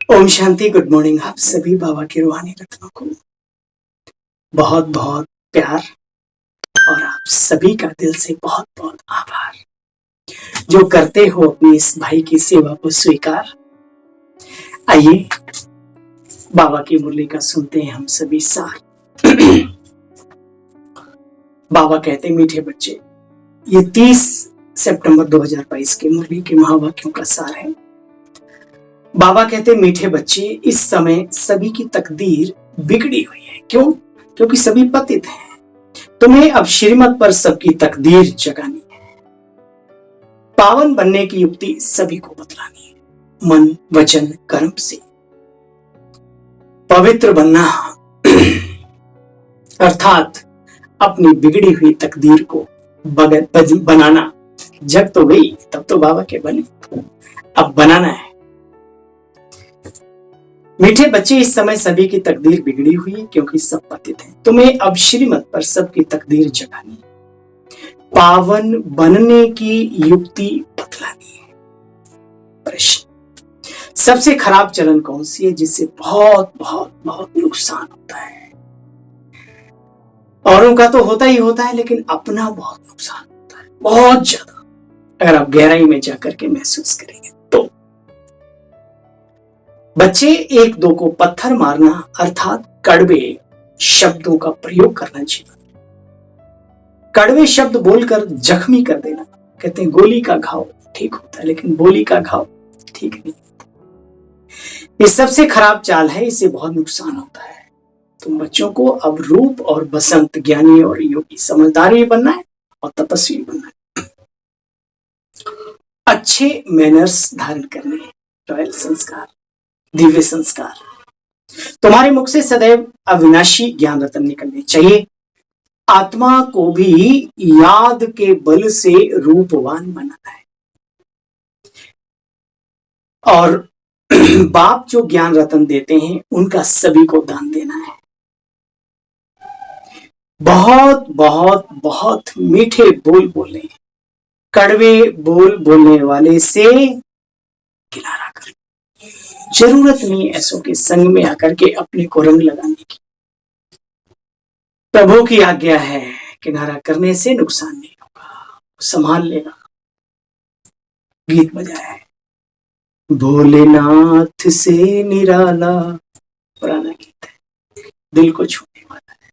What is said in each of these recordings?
Om Shanti. Good morning. आप सभी बाबा के रूहानी रत्नों को बहुत बहुत प्यार और आप सभी का दिल से बहुत बहुत आभार जो करते हो अपनी इस भाई की सेवा को स्वीकार। आइए बाबा की मुरली का सुनते हैं हम सभी सार। बाबा कहते मीठे बच्चे, ये 30 सितंबर 2022 के मुरली के महावाक्यों का सार है। बाबा कहते मीठे बच्चे, इस समय सभी की तकदीर बिगड़ी हुई है। क्यों? क्योंकि सभी पतित हैं। तुम्हें अब श्रीमत पर सबकी तकदीर जगानी है। पावन बनने की युक्ति सभी को बतलानी है। मन वचन कर्म से पवित्र बनना अर्थात अपनी बिगड़ी हुई तकदीर को बनाना। जग तो गई, तब तो बाबा के बने, अब बनाना है। मीठे बच्चे, इस समय सभी की तकदीर बिगड़ी हुई है क्योंकि सब पतित हैं। तुम्हें अब श्रीमत पर सबकी तकदीर जगानी है। पावन बनने की युक्ति बतलानी है। प्रश्न, सबसे खराब चलन कौन सी है जिससे बहुत बहुत बहुत नुकसान होता है? औरों का तो होता ही होता है, लेकिन अपना बहुत नुकसान होता है, बहुत ज्यादा। अगर आप गहराई में जाकर के महसूस करेंगे तो बच्चे, एक दो को पत्थर मारना अर्थात कड़वे शब्दों का प्रयोग करना चाहिए। कड़वे शब्द बोलकर जख्मी कर देना। कहते हैं गोली का घाव ठीक होता है, लेकिन बोली का घाव ठीक नहीं। ये सबसे खराब चाल है, इससे बहुत नुकसान होता है। तुम बच्चों को अब रूप और बसंत, ज्ञानी और योगी, समझदार भी बनना है और तपस्वी बनना है। अच्छे मैनर्स धारण करने हैं, रॉयल संस्कार, दिव्य संस्कार। तुम्हारे मुख से सदैव अविनाशी ज्ञान रतन निकलने चाहिए। आत्मा को भी याद के बल से रूपवान बनाना है और बाप जो ज्ञान रतन देते हैं उनका सभी को दान देना है। बहुत बहुत बहुत मीठे बोल बोले, कड़वे बोल बोलने वाले से किनारा कर। जरूरत नहीं ऐसों के संग में आकर के अपने को रंग लगाने की। प्रभु की आज्ञा है, किनारा करने से नुकसान नहीं होगा, संभाल लेगा। गीत बजाया है, भोलेनाथ से निराला, पुराना गीत है, दिल को छूने वाला है,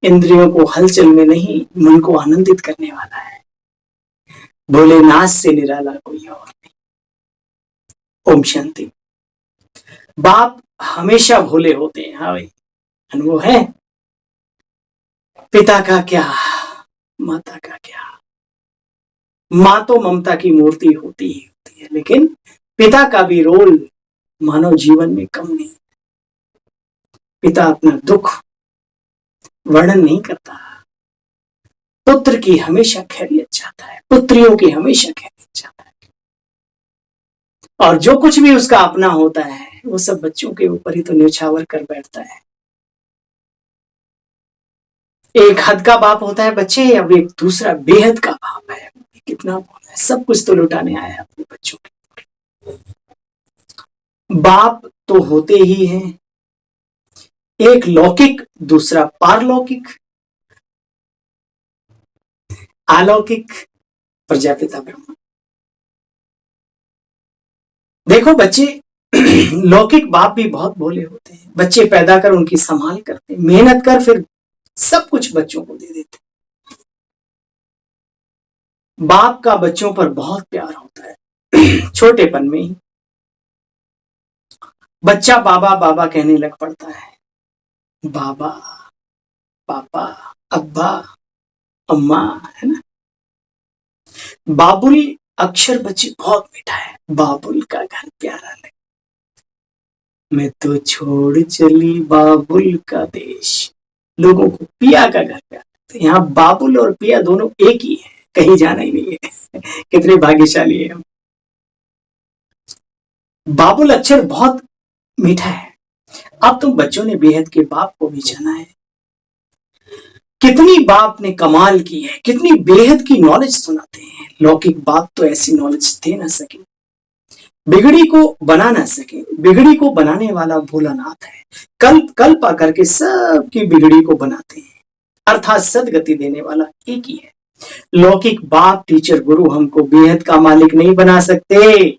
इंद्रियों को हलचल में नहीं मन को आनंदित करने वाला है। भोलेनाथ से निराला कोई और नहीं। ओम शांति। बाप हमेशा भोले होते हैं। हाँ भाई, अनुभव है। पिता का क्या, माता का क्या। माँ तो ममता की मूर्ति होती ही होती है, लेकिन पिता का भी रोल मानव जीवन में कम नहीं। पिता अपना दुख वर्णन नहीं करता, पुत्र की हमेशा खैरियत चाहता है, पुत्रियों की हमेशा खैरियत चाहता है, और जो कुछ भी उसका अपना होता है वो सब बच्चों के ऊपर ही तो न्यौछावर कर बैठता है। एक हद का बाप होता है बच्चे, अब एक दूसरा बेहद का बाप है। कितना बोला है, सब कुछ तो लुटाने आया है अपने बच्चों के। बाप तो होते ही हैं, एक लौकिक, दूसरा पारलौकिक, अलौकिक, प्रजापिता ब्रह्मा। देखो बच्चे, लौकिक बाप भी बहुत भोले होते हैं। बच्चे पैदा कर उनकी संभाल करते, मेहनत कर, फिर सब कुछ बच्चों को दे देते। बाप का बच्चों पर बहुत प्यार होता है। छोटेपन में ही बच्चा बाबा बाबा कहने लग पड़ता है। बाबा, पापा, अब्बा, अम्मा, है ना। बाबुल अक्षर बच्चे बहुत मीठा है। बाबुल का घर प्यारा लगे, मैं तो छोड़ चली बाबुल का देश। लोगों को पिया का घर प्यारा। तो यहाँ बाबुल और पिया दोनों एक ही है, कहीं जाना ही नहीं है। कितने भाग्यशाली है हम। बाबुल अक्षर बहुत मीठा है। अब तुम बच्चों ने बेहद के बाप को भी जाना है। कितनी बाप ने कमाल की है, कितनी बेहद की नॉलेज सुनाते हैं। लौकिक बाप तो ऐसी नॉलेज दे ना सके। बिगड़ी को बना ना सके, बिगड़ी को बनाने वाला भोलानाथ है। कल्प कल्प आकर के सबकी बिगड़ी को बनाते हैं, अर्थात सदगति देने वाला एक ही है। लौकिक बाप, टीचर, गुरु हमको बेहद का मालिक नहीं बना सकते।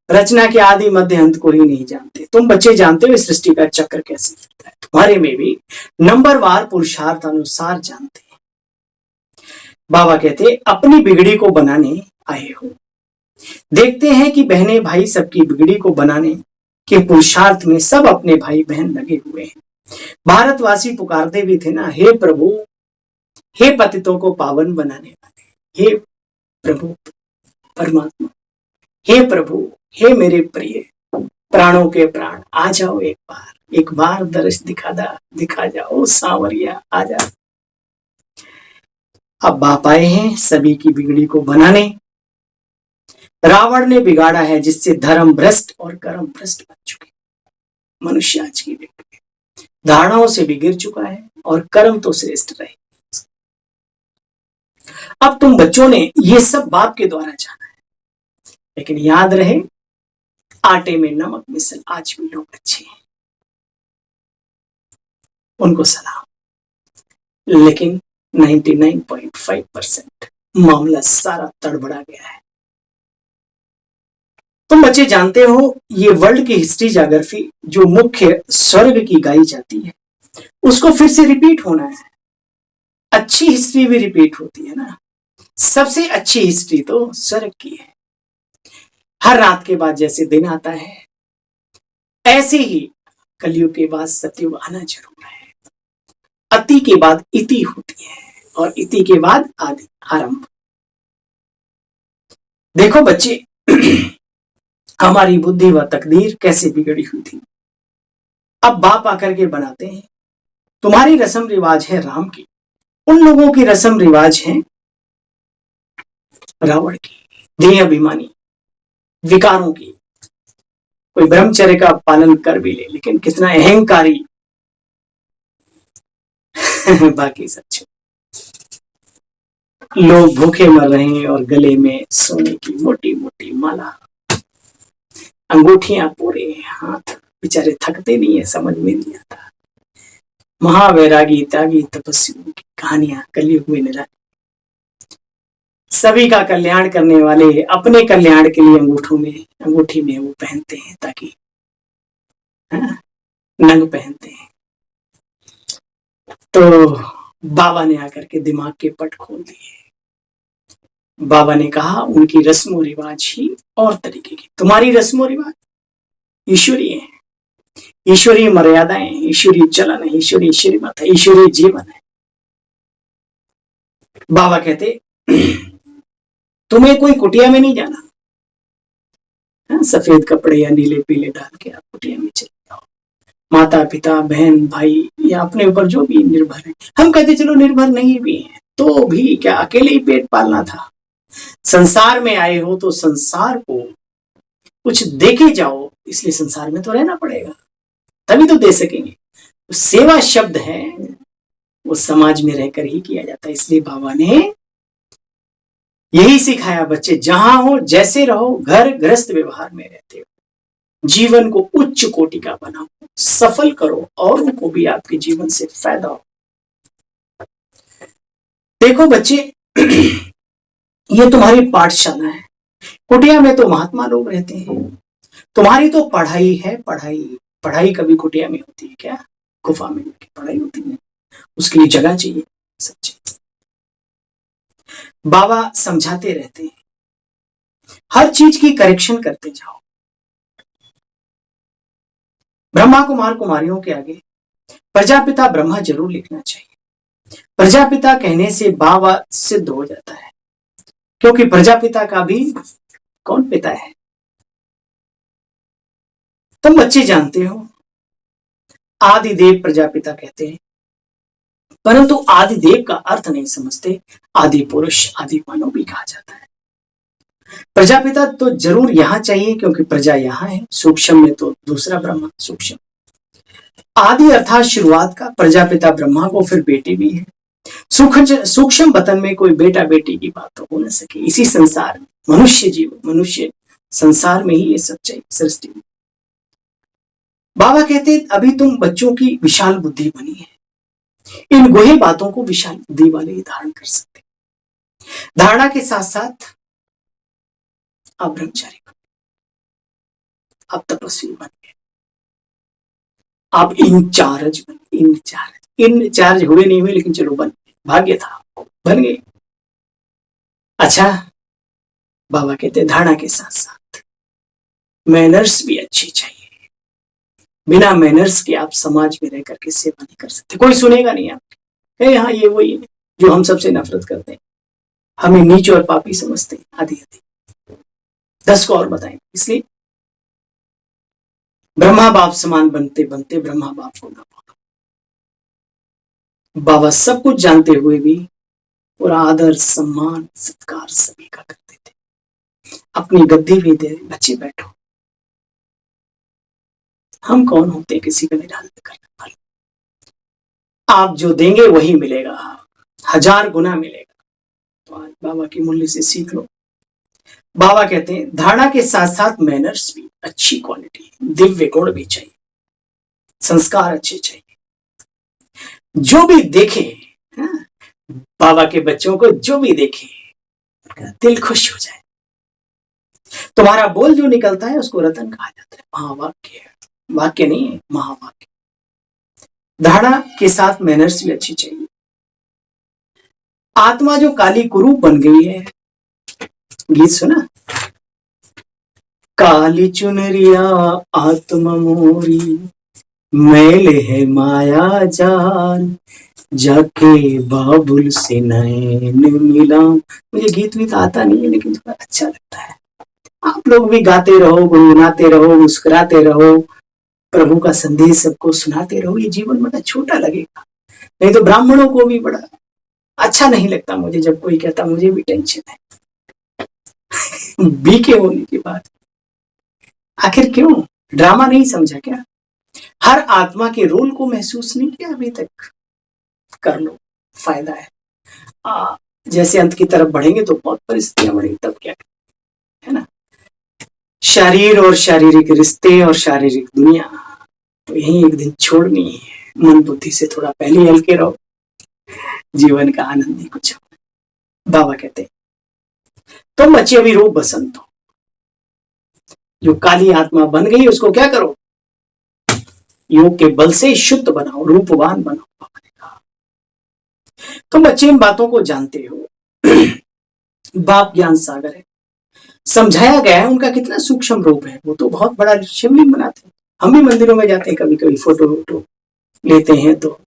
रचना के आदि मध्य अंत को ही नहीं जानते। तुम बच्चे जानते हो इस सृष्टि का चक्र कैसे चलता है, तुम्हारे में भी नंबरवार पुरुषार्थ अनुसार जानते हैं। बाबा कहते अपनी बिगड़ी को बनाने आए हो। देखते हैं कि बहने भाई सबकी बिगड़ी को बनाने के पुरुषार्थ में सब अपने भाई बहन लगे हुए हैं। भारतवासी पुकारते भी थे ना, हे प्रभु, हे पतितों को पावन बनाने वाले, हे प्रभु परमात्मा, हे प्रभु, हे मेरे प्रिय प्राणों के प्राण, आ जाओ एक बार दर्श दिखा जाओ सांवरिया, आ जाओ। अब बाप आए हैं सभी की बिगड़ी को बनाने। रावण ने बिगाड़ा है जिससे धर्म भ्रष्ट और कर्म भ्रष्ट बन चुके। मनुष्य आज की बिगड़ी धारणाओं से भी गिर चुका है और कर्म तो श्रेष्ठ रहे। अब तुम बच्चों ने ये सब बाप के द्वारा जाना है, लेकिन याद रहे आटे में नमक मिसल आज भी लोग अच्छे हैं, उनको सलाम। लेकिन 99.5% मामला सारा तड़बड़ा गया है। तुम बच्चे जानते हो ये वर्ल्ड की हिस्ट्री जाग्राफी जो मुख्य स्वर्ग की गाई जाती है, उसको फिर से रिपीट होना है। अच्छी हिस्ट्री भी रिपीट होती है ना। सबसे अच्छी हिस्ट्री तो स्वर्ग की है। हर रात के बाद जैसे दिन आता है, ऐसे ही कलयुग के बाद सतयुग आना जरूर है। अति के बाद इति होती है और इति के बाद आदि, आरंभ। देखो बच्चे, हमारी बुद्धि व तकदीर कैसे बिगड़ी हुई थी। अब बाप आकर के बनाते हैं। तुम्हारी रस्म रिवाज है राम की, उन लोगों की रस्म रिवाज है रावण की, देह अभिमानी विकारों की। कोई ब्रह्मचर्य का पालन कर भी ले, लेकिन कितना अहंकारी बाकी सच। लोग भूखे मर रहे हैं और गले में सोने की मोटी मोटी माला, अंगूठियां पूरे हाथ, बेचारे थकते नहीं है, समझ में नहीं आता। महावैरागी त्यागी तपस्वियों की कहानियां कलयुग में निराली। सभी का कल्याण करने वाले अपने कल्याण के लिए अंगूठी में वो पहनते हैं, ताकि नंग पहनते हैं। तो बाबा ने आकर के दिमाग के पट खोल दिए। बाबा ने कहा उनकी रस्मों रिवाज ही और तरीके की, तुम्हारी रस्मों रिवाज ईश्वरीय है, ईश्वरीय मर्यादाएं, ईश्वरीय चलन है, ईश्वरीय श्रीमत है, ईश्वरीय जीवन है। बाबा कहते तुम्हें कोई कुटिया में नहीं जाना, सफेद कपड़े या नीले पीले डाल के आप कुटिया में चले जाओ। माता पिता बहन भाई या अपने ऊपर जो भी निर्भर है, हम कहते चलो निर्भर नहीं भी है तो भी क्या अकेले ही पेट पालना था। संसार में आए हो तो संसार को कुछ देके जाओ, इसलिए संसार में तो रहना पड़ेगा, तभी तो दे सकेंगे। तो सेवा शब्द है वो समाज में रहकर ही किया जाता है। इसलिए बाबा ने यही सिखाया, बच्चे जहां हो जैसे रहो, घर गृहस्थ व्यवहार में रहते हो, जीवन को उच्च कोटि का बनाओ, सफल करो और उनको भी आपके जीवन से फायदा हो। देखो बच्चे, ये तुम्हारी पाठशाला है। कुटिया में तो महात्मा लोग रहते हैं, तुम्हारी तो पढ़ाई है। पढ़ाई कभी कुटिया में होती है क्या? गुफा में पढ़ाई होती है, उसके लिए जगह चाहिए। सच्ची बाबा समझाते रहते हैं, हर चीज की करेक्शन करते जाओ। ब्रह्मा कुमार कुमारियों के आगे प्रजापिता ब्रह्मा जरूर लिखना चाहिए। प्रजापिता कहने से बाबा सिद्ध हो जाता है, क्योंकि प्रजापिता का भी कौन पिता है? तुम बच्चे जानते हो आदिदेव प्रजापिता कहते हैं, परंतु आदिदेव का अर्थ नहीं समझते। आदि पुरुष आदि मानव भी कहा जाता है। प्रजापिता तो जरूर यहां चाहिए, क्योंकि प्रजा यहां है। सूक्ष्म में तो दूसरा ब्रह्मा सूक्ष्म। आदि अर्थात शुरुआत का, प्रजापिता ब्रह्मा को फिर बेटे भी है। सूक्ष्म वतन में कोई बेटा बेटी की बात तो हो न सके। इसी संसार में मनुष्य संसार में ही ये सच्चाई सृष्टि में। बाबा कहते अभी तुम बच्चों की विशाल बुद्धि बनी है, इन गोही बातों को विशाल बुद्धि वाले ही धारण कर सकते। धारणा के साथ साथ आप ब्रह्मचारी बन, आप तपस्वी बन गए, आप इंचार्ज बन, इंचार्ज हुए नहीं हुए लेकिन चलो बन, भाग्य था बन गए। अच्छा, बाबा कहते धारणा के साथ साथ मैनर्स भी अच्छी चाहिए। बिना मैनर्स के आप समाज में रह करके सेवा नहीं कर सकते, कोई सुनेगा नहीं आपके। हाँ, ये वही है जो हम सबसे नफरत करते हैं, हमें नीच और पापी समझते हैं, आदि आदि 10 को और बताएं। इसलिए ब्रह्मा बाप समान बनते बनते ब्रह्मा बाप को न बोलो। बाबा सब कुछ जानते हुए भी पूरा आदर सम्मान सत्कार सभी का करते थे। अपनी गद्दी भी दे, बच्चे बैठो। हम कौन होते हैं किसी का निरादर करने वाले? आप जो देंगे वही मिलेगा, 1000 गुना मिलेगा। तो आज बाबा की मूल्य से सीख लो। बाबा कहते हैं धारणा के साथ साथ मैनर्स भी, अच्छी क्वालिटी, दिव्य गुण भी चाहिए, संस्कार अच्छे चाहिए। जो भी देखे, बाबा के बच्चों को जो भी देखे दिल खुश हो जाए। तुम्हारा बोल जो निकलता है उसको रतन कहा जाता है, महावाक्य। वाक्य नहीं है, महावाक्य। धारणा के साथ मैनर्स भी अच्छी चाहिए। आत्मा जो काली कुरूप बन गई है, गीत सुना, काली चुनरिया आत्मा मोरी, मेले है माया जाल, जाके बाबुल से नैन मिला। मुझे गीत भी आता नहीं है लेकिन थोड़ा अच्छा लगता है। आप लोग भी गाते रहो, गुनगुनाते रहो, मुस्कुराते रहो, प्रभु का संदेश सबको सुनाते रहो। ये जीवन बड़ा छोटा लगेगा। नहीं तो ब्राह्मणों को भी बड़ा अच्छा नहीं लगता मुझे जब कोई कहता मुझे भी टेंशन है बीके होने की बात। आखिर क्यों? ड्रामा नहीं समझा क्या? हर आत्मा के रोल को महसूस नहीं किया अभी तक? कर लो, फायदा है। जैसे अंत की तरफ बढ़ेंगे तो बहुत परिस्थितियां बढ़ेंगी, तब क्या है ना। शरीर और शारीरिक रिश्ते और शारीरिक दुनिया तो यही एक दिन छोड़नी है। मन बुद्धि से थोड़ा पहले हल्के रहो, जीवन का आनंद ही कुछ। बाबा कहते तुम बच्चे अभी रूप बसंत हो, जो काली आत्मा बन गई उसको क्या करो? योग के बल से शुद्ध बनाओ, रूपवान बनाओ। तुम बच्चे इन बातों को जानते हो। बाप ज्ञान सागर है, समझाया गया है उनका कितना सूक्ष्म रूप है। वो तो बहुत बड़ा शिवलिंग बनाते हैं। हम भी मंदिरों में जाते हैं, कभी कभी फोटो वोटो लेते हैं तो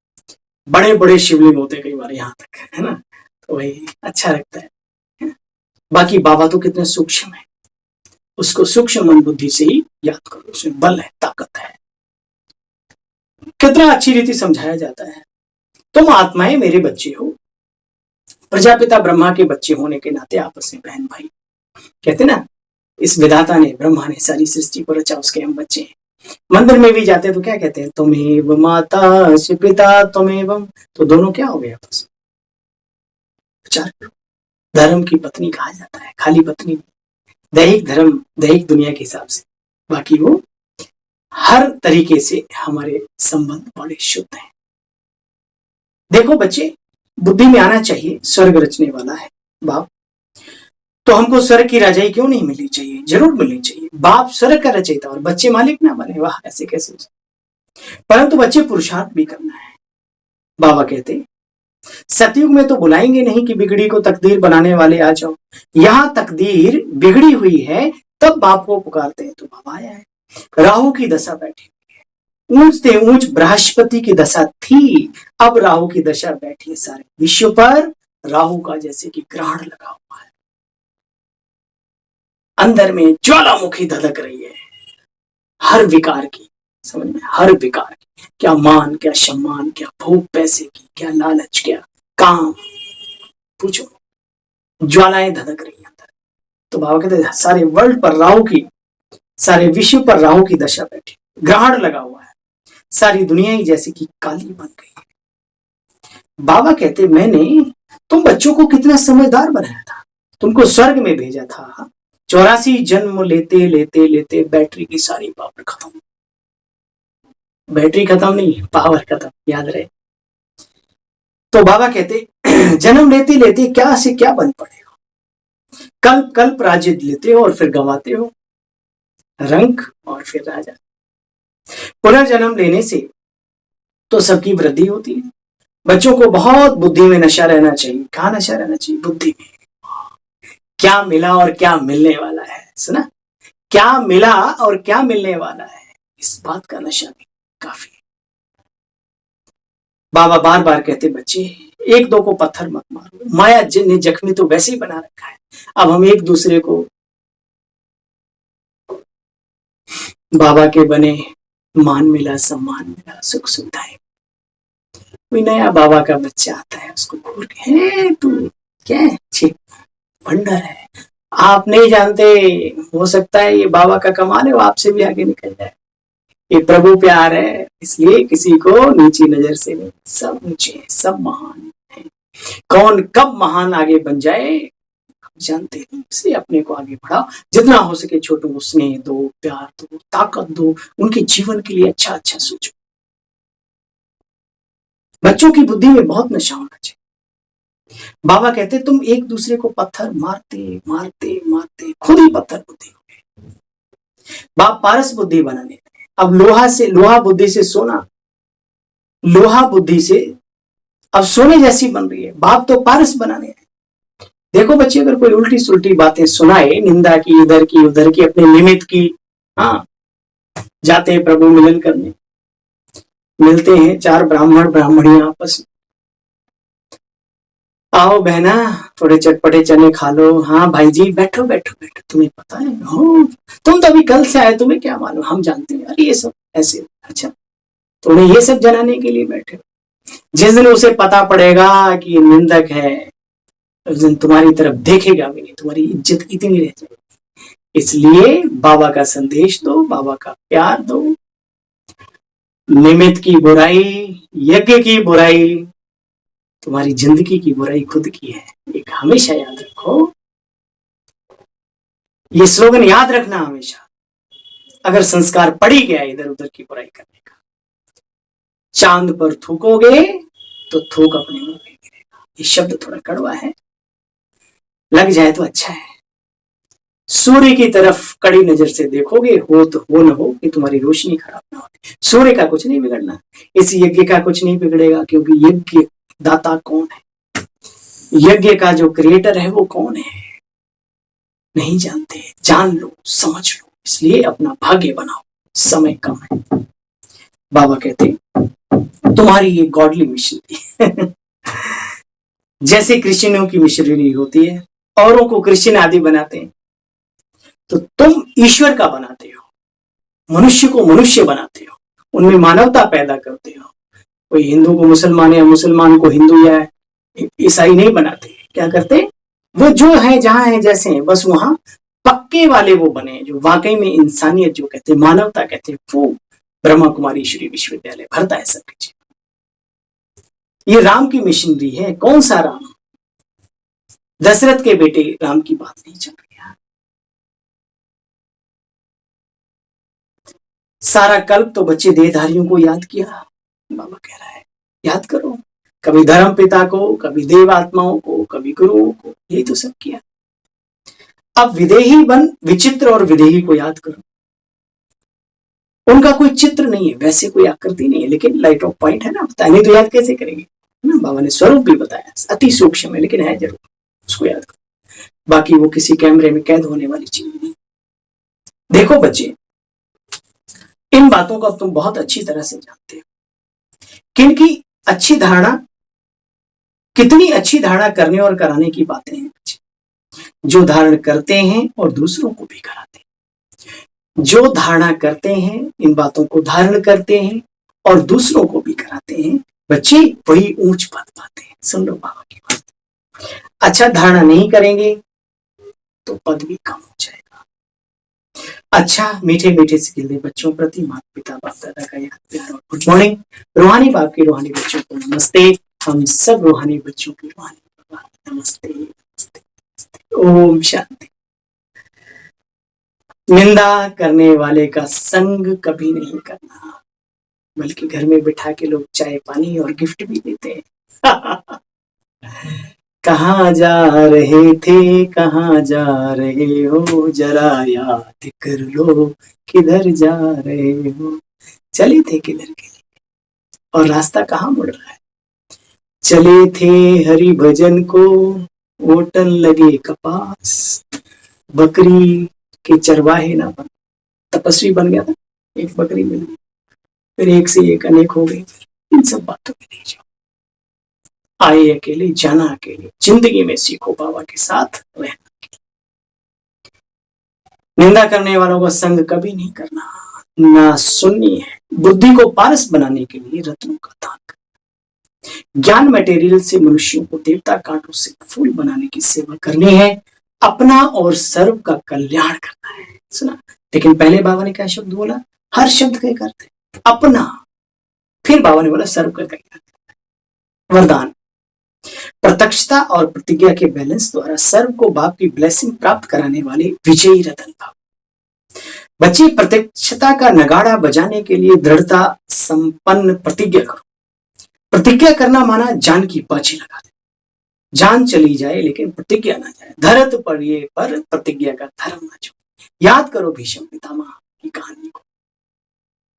बड़े बड़े शिवलिंग होते हैं कई बार यहाँ तक, है ना। तो वही अच्छा लगता है। बाकी बाबा तो कितने सूक्ष्म है, उसको सूक्ष्म मन बुद्धि से ही याद करो, उसमें बल है, ताकत है। कितना अच्छी रीति समझाया जाता है। तुम आत्माएं मेरे बच्चे हो, प्रजापिता ब्रह्मा के बच्चे होने के नाते आपस में बहन भाई। कहते ना, इस विधाता ने, ब्रह्मा ने सारी सृष्टि को रचा, उसके हम बच्चे हैं। मंदिर में भी जाते तो क्या कहते हैं? तुम्हें माता पिता तुम्हें, तो दोनों क्या हो गए आपस में? विचार करो। धर्म की पत्नी कहा जाता है, खाली पत्नी, दैहिक धर्म, दैहिक दुनिया के हिसाब से। बाकी वो हर तरीके से हमारे संबंध बड़े शुद्ध हैं। देखो बच्चे, बुद्धि में आना चाहिए स्वर्ग रचने वाला है बाप, तो हमको स्वर्ग की राजाई क्यों नहीं मिलनी चाहिए? जरूर मिलनी चाहिए। बाप स्वर्ग का रचयिता और बच्चे मालिक ना बने, वाह, ऐसे कैसे? परंतु बच्चे पुरुषार्थ भी करना है। बाबा कहते सतयुग में तो बुलाएंगे नहीं कि बिगड़ी को तकदीर बनाने वाले आ जाओ। यहां तकदीर बिगड़ी हुई है तब बाप को पुकारते हैं तो बाबा आया है। राहु की दशा बैठी हुई है, ऊंच से ऊंच बृहस्पति की दशा थी, अब राहु की दशा बैठी है। सारे विश्व पर राहु का जैसे कि ग्रहण लगा हुआ है, अंदर में ज्वालामुखी धधक रही है हर विकार की। समझ में? हर विकार की, क्या मान, क्या सम्मान, क्या भूख पैसे की, क्या लालच, क्या काम, पूछो, ज्वालाएं धधक रही अंदर। तो बाबा कहते हैं सारे वर्ल्ड पर राहु की, सारे विश्व पर राहु की दशा बैठी, ग्रहण लगा हुआ है, सारी दुनिया ही जैसे कि काली बन गई है। बाबा कहते मैंने तुम बच्चों को कितना समझदार बनाया था, तुमको स्वर्ग में भेजा था, 84 जन्म लेते लेते लेते बैटरी की सारी पावर खत्म। बैटरी खत्म नहीं, पावर खत्म, याद रहे। तो बाबा कहते जन्म लेते लेते क्या से क्या बन पड़े हो, कल्प कल्प राज्य लेते हो और फिर गंवाते हो, रंक और फिर राजा। पुनर्जन्म लेने से तो सबकी वृद्धि होती है। बच्चों को बहुत बुद्धि में नशा रहना चाहिए। कहाँ नशा रहना चाहिए? बुद्धि में। क्या मिला और क्या मिलने वाला है, सुना? क्या मिला और क्या मिलने वाला है, इस बात का नशा भी काफी। बाबा बार बार कहते बच्चे एक दो को पत्थर मत मारो, माया ने जख्मी तो वैसे ही बना रखा है। अब हम एक दूसरे को बाबा के बने, मान मिला, सम्मान मिला, सुख सुविधाएं। कोई नया बाबा का बच्चा आता है, उसको घूर के तू क्या है, भंडर है, आप नहीं जानते, हो सकता है ये बाबा का कमाल है, वो आपसे भी आगे निकल जाए। ये प्रभु प्यार है, इसलिए किसी को नीची नजर से नहीं, सब ऊंचे हैं, सब महान है। कौन कब महान आगे बन जाए जानते नहीं, इसलिए अपने को आगे बढ़ाओ, जितना हो सके छोटों को स्नेह दो, प्यार दो, ताकत दो, उनके जीवन के लिए अच्छा अच्छा सोचो। बच्चों की बुद्धि में बहुत नशा होना चाहिए। बाबा कहते तुम एक दूसरे को पत्थर मारते मारते मारते खुद ही पत्थर बुद्धि हो गए। बाप पारस बुद्धि बनाने लगे। अब लोहा बुद्धि से सोना, लोहा बुद्धि से अब सोने जैसी बन रही है। बाप तो पारस बनाने हैं। देखो बच्चे, अगर कोई उल्टी सुल्टी बातें सुनाए, निंदा की, इधर की उधर की, अपने निमित्त की, हाँ, जाते हैं प्रभु मिलन करने, मिलते हैं चार ब्राह्मण ब्राह्मणियां आपस में, आओ बहना थोड़े चटपटे चने खा लो, हाँ भाई जी बैठो बैठो बैठो, तुम्हें पता है हो, तुम तो अभी कल से आए, तुम्हें क्या मालूम, हम जानते हैं, अरे ये सब ऐसे, अच्छा तो उन्हें ये सब जनाने के लिए बैठे। जिस दिन उसे पता पड़ेगा कि ये निंदक है, उस दिन तुम्हारी तरफ देखेगा भी नहीं, तुम्हारी इज्जत इतनी रह जाएगी। इसलिए बाबा का संदेश दो, बाबा का प्यार दो। निमित्त की बुराई, यज्ञ की बुराई, तुम्हारी जिंदगी की बुराई खुद की है। एक हमेशा याद रखो, ये स्लोगन याद रखना हमेशा। अगर संस्कार पड़ ही गया इधर उधर की बुराई करने का, चांद पर थूकोगे तो थूक अपने मुंह में गिरेगा। ये शब्द थोड़ा कड़वा है, लग जाए तो अच्छा है। सूर्य की तरफ कड़ी नजर से देखोगे, हो तो हो न हो कि तुम्हारी रोशनी खराब ना हो। सूर्य का कुछ नहीं बिगड़ना, इस यज्ञ का कुछ नहीं बिगड़ेगा, क्योंकि यज्ञ दाता कौन है, यज्ञ का जो क्रिएटर है वो कौन है, नहीं जानते। जान लो, समझ लो, इसलिए अपना भाग्य बनाओ, समय कम है। बाबा कहते तुम्हारी ये गॉडली मिशन थी जैसे क्रिश्चियनों की मिशनरी होती है, औरों को क्रिश्चियन आदि बनाते हैं, तो तुम ईश्वर का बनाते हो, मनुष्य को मनुष्य बनाते हो, उनमें मानवता पैदा करते हो। कोई हिंदू को मुसलमान या मुसलमान को हिंदू या ईसाई नहीं बनाते। क्या करते, वो जो है जहां है जैसे हैं, बस वहां पक्के वाले वो बने, जो वाकई में इंसानियत जो कहते हैं, मानवता कहते हैं, वो ब्रह्मा कुमारी श्री विश्वविद्यालय भरता है सबके जीवन। ये राम की मिशनरी है। कौन सा राम? दशरथ के बेटे राम की बात नहीं चल रही है। सारा कल्प तो बच्चे देहधारियों को याद किया, बाबा कह रहा है याद करो, कभी धर्म पिता को, कभी देव आत्माओं को, कभी गुरुओं को, यही तो सब किया। अब विदेही बन विचित्र और विदेही को याद करो। उनका कोई चित्र नहीं है, वैसे कोई आकृति नहीं है, लेकिन लाइट ऑफ पॉइंट है ना, नहीं तो याद कैसे करेंगे ना। बाबा ने स्वरूप भी बताया, अति सूक्ष्म है लेकिन है जरूर, उसको याद करो। बाकी वो किसी कैमरे में कैद होने वाली चीज नहीं। देखो बच्चे, इन बातों को अब तुम बहुत अच्छी तरह से जानते हो। किनकी अच्छी धारणा, कितनी अच्छी धारणा करने और कराने की बातें हैं बच्चे। जो धारण करते हैं और दूसरों को भी कराते हैं, जो धारणा करते हैं, इन बातों को धारण करते हैं और दूसरों को भी कराते हैं, बच्चे वही ऊंच पद पाते हैं। सुन लो बाबा की बात। अच्छा धारणा नहीं करेंगे तो पद भी कम हो जाएगा। अच्छा मीठे मीठे से खिलते बच्चों प्रति माता पिता बाप दादा का याद प्यार और गुड मॉर्निंग। रूहानी बाप के रूहानी बच्चों को नमस्ते। हम सब रूहानी बच्चों की रूहानी नमस्ते, नमस्ते, नमस्ते। ओम शांति। निंदा करने वाले का संग कभी नहीं करना, बल्कि घर में बिठा के लोग चाय पानी और गिफ्ट भी देते हैं। कहाँ जा रहे थे, कहाँ जा रहे हो, जरा याद कर लो, किधर जा रहे हो। चले थे किधर के लिए और रास्ता कहाँ मुड़ रहा है। चले थे हरि भजन को, ओटन लगे कपास, बकरी के चरवाहे ना बन। तपस्वी बन गया था, एक बकरी मिल गई, फिर एक से एक अनेक हो गई। इन सब बातों में नहीं जाओ, आए अकेले जाना अकेले, जिंदगी में सीखो बाबा के साथ रहना। निंदा करने वालों का संग कभी नहीं करना, ना सुननी है। बुद्धि को पारस बनाने के लिए रत्नों का दान करना। ज्ञान मटेरियल से मनुष्यों को देवता कांटों से फूल बनाने की सेवा करनी है। अपना और सर्व का कल्याण करना है। सुना, लेकिन पहले बाबा ने क्या शब्द बोला, हर शब्द के करते अपना, फिर बाबा ने बोला सर्व का कल्याण। वरदान, प्रत्यक्षता और प्रतिज्ञा के बैलेंस द्वारा सर्व को बाप की ब्लेसिंग प्राप्त कराने वाले विजयी रतन भाव। बच्चे, प्रत्यक्षता का नगाड़ा बजाने के लिए दृढ़ता संपन्न प्रतिज्ञा करो। प्रतिज्ञा करना माना जान की बाजी लगा दे। जान चली जाए लेकिन प्रतिज्ञा ना जाए। धरत पड़िए पर प्रतिज्ञा का धर्म ना छोड़े। याद करो भीष्म पितामह की कहानी को।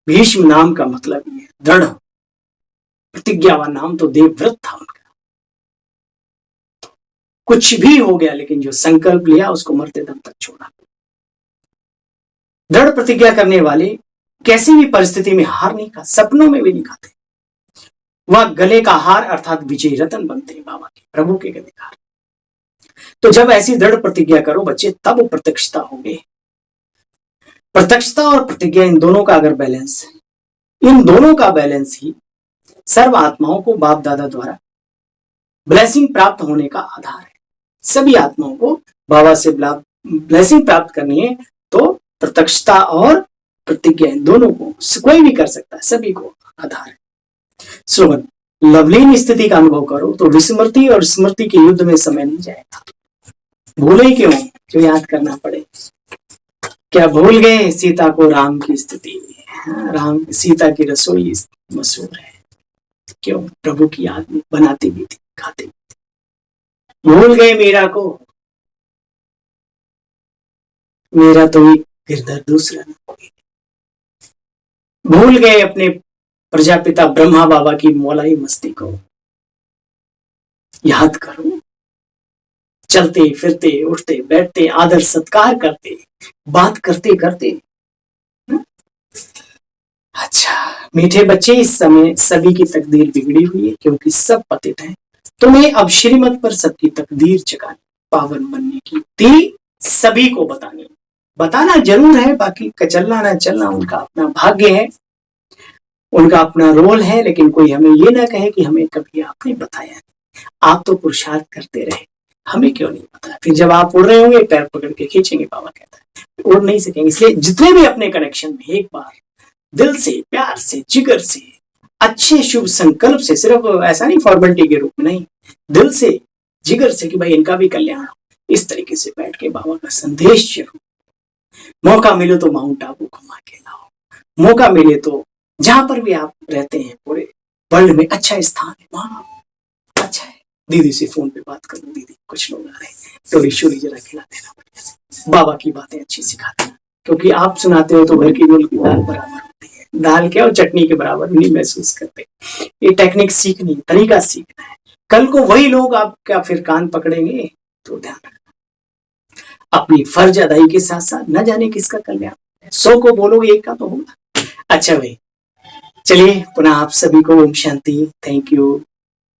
भीष्म नाम का मतलब ये दृढ़, प्रतिज्ञावान नाम तो देवव्रत था उनका। कुछ भी हो गया लेकिन जो संकल्प लिया उसको मरते दम तक छोड़ा। दृढ़ प्रतिज्ञा करने वाले कैसी भी परिस्थिति में हार नहीं खा, सपनों में भी नहीं खाते। वह गले का हार अर्थात विजय रतन बनते हैं बाबा के, प्रभु के गले का हार। तो जब ऐसी दृढ़ प्रतिज्ञा करो बच्चे, तब प्रत्यक्षता होगी। प्रत्यक्षता और प्रतिज्ञा, इन दोनों का अगर बैलेंस है, इन दोनों का बैलेंस ही सर्व आत्माओं को बाप दादा द्वारा ब्लेसिंग प्राप्त होने का आधार है। सभी आत्माओं को बाबा से ब्लेसिंग प्राप्त करनी है तो प्रत्यक्षता और प्रतिज्ञा, इन दोनों को कोई भी कर सकता है, सभी को आधार है। श्रोमन, लवलीन स्थिति का अनुभव करो तो विस्मृति और स्मृति के युद्ध में समय नहीं जाएगा। भूले क्यों जो याद करना पड़े। क्या भूल गए सीता को राम की स्थिति, राम सीता की रसोई मशहूर है, क्यों प्रभु की याद में बनाती भी थी, खाते भी थी। भूल गए मीरा को, मेरा तो एक गिरधर दूसरा न कोई। भूल गए अपने प्रजापिता ब्रह्मा बाबा की मौलाई मस्ती को। याद करो, चलते फिरते उठते बैठते आदर सत्कार करते, बात करते करते। अच्छा मीठे बच्चे, इस समय सभी की तकदीर बिगड़ी हुई है क्योंकि सब पतित हैं। तुम्हें अब श्रीमत पर सबकी तकदीर जगानी, पावन बनने की युक्ति सभी को बतानी। बताना जरूर है, बाकी चलना ना चलना उनका अपना भाग्य है, उनका अपना रोल है। लेकिन कोई हमें ये ना कहे कि हमें कभी आपने बताया नहीं। आप तो पुरुषार्थ करते रहे, हमें क्यों नहीं बताया। फिर जब आप उड़ रहे होंगे पैर पकड़ के खींचेंगे, बाबा कहता है उड़ नहीं सकेंगे। इसलिए जितने भी अपने कनेक्शन में एक बार दिल से, प्यार से, जिगर से, अच्छे शुभ संकल्प से, सिर्फ ऐसा नहीं फॉर्मेलिटी के रूप में नहीं, दिल से जिगर से कि भाई इनका भी कल्याण हो, इस तरीके से बैठ के बाबा का संदेश जरूर। मौका मिले तो माउंट आबू घुमा के लाओ, मौका मिले तो जहां पर भी आप रहते हैं पूरे वर्ल्ड में अच्छा स्थान है, वहां अच्छा है। दीदी से फोन पे बात करो, दीदी कुछ लोग आ रहे हैं तो ईश्वरी जरा खिला देना बढ़िया से, बाबा की बातें अच्छी सिखाते हैं। क्योंकि आप सुनाते हो तो घर की मूल की दाल बराबर होती है, दाल क्या और चटनी के बराबर नहीं महसूस करते। ये टेक्निक सीखनी, तरीका सीखना है। कल को वही लोग आपका फिर कान पकड़ेंगे तो ध्यान रखना। अपनी फर्ज अदाई के साथ साथ न जाने किसका कल्याण, 100 को बोलोगे एक का तो होगा। अच्छा भाई, चलिए पुनः आप सभी को ओम शांति, थैंक यू।